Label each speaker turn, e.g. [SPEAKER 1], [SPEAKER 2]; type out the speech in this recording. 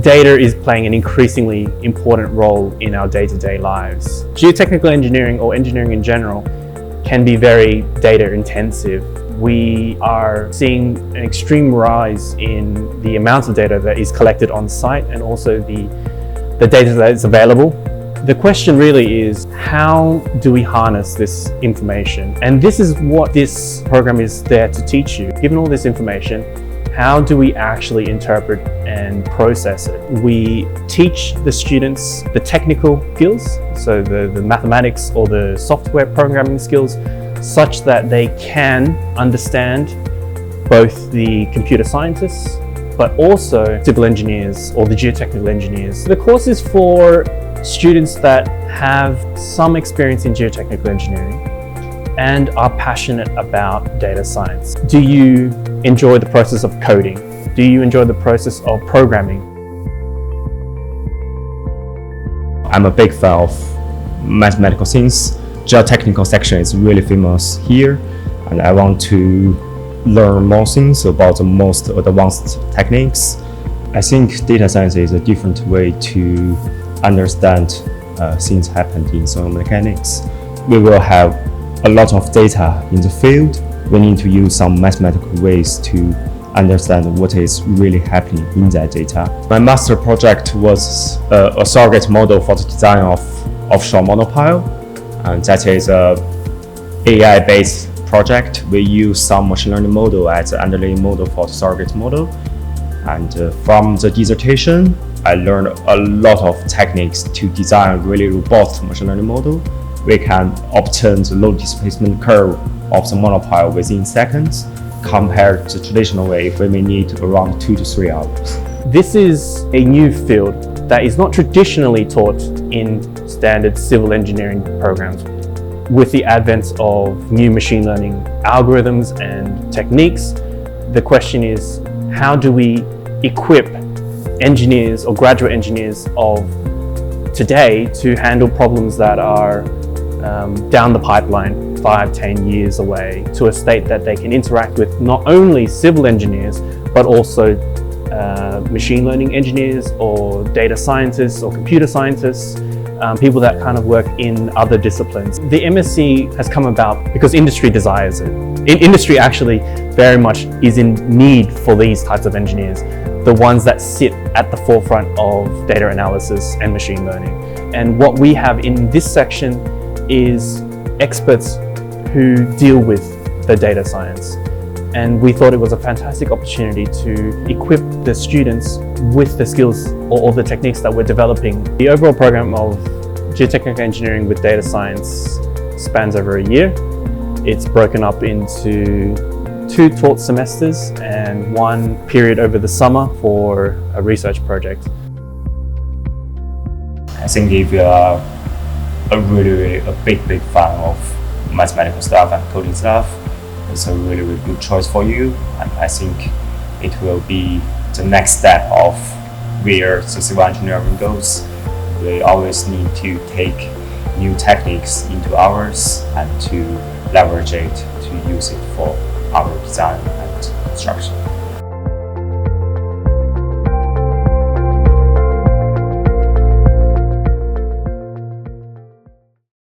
[SPEAKER 1] Data is playing an increasingly important role in our day-to-day lives. Geotechnical engineering, or engineering in general, can be very data intensive. We are seeing an extreme rise in the amount of data that is collected on site and also the data that is available. The question really is, how do we harness this information? And this is what this program is there to teach you. Given all this information, how do we actually interpret and process it? We teach the students the technical skills, so the mathematics or the software programming skills, such that they can understand both the computer scientists, but also civil engineers or the geotechnical engineers. The course is for students that have some experience in geotechnical engineering and are passionate about data science. Do you enjoy the process of coding? Do you enjoy the process of programming?
[SPEAKER 2] I'm a big fan of mathematical things. Geotechnical section is really famous here, and I want to learn more things about the most advanced techniques. I think data science is a different way to understand things happening in thermal mechanics. We will have a lot of data in the field. We need to use some mathematical ways to understand what is really happening in that data. My master project was a surrogate model for the design of offshore monopile, and that is a AI-based project. We use some machine learning model as the underlying model for the surrogate model. And from the dissertation, I learned a lot of techniques to design a really robust machine learning model. We can obtain the load displacement curve of the monopile within seconds, compared to the traditional way we may need around 2 to 3 hours.
[SPEAKER 1] This is a new field that is not traditionally taught in standard civil engineering programs. With the advent of new machine learning algorithms and techniques, the question is, how do we equip engineers or graduate engineers of today to handle problems that are down the pipeline 5-10 years away, to a state that they can interact with not only civil engineers but also machine learning engineers or data scientists or computer scientists, people that kind of work in other disciplines. The MSc has come about because industry desires it. Industry actually very much is in need for these types of engineers, the ones that sit at the forefront of data analysis and machine learning. And what we have in this section is experts who deal with the data science. And we thought it was a fantastic opportunity to equip the students with the skills or the techniques that we're developing. The overall program of Geotechnical Engineering with data science spans over a year. It's broken up into 2 taught semesters and 1 period over the summer for a research project.
[SPEAKER 2] I think if you are a really big fan of mathematical stuff and coding stuff, it's a really good choice for you, and I think it will be the next step of where the civil engineering goes. We always need to take new techniques into ours and to leverage it to use it for our design and construction.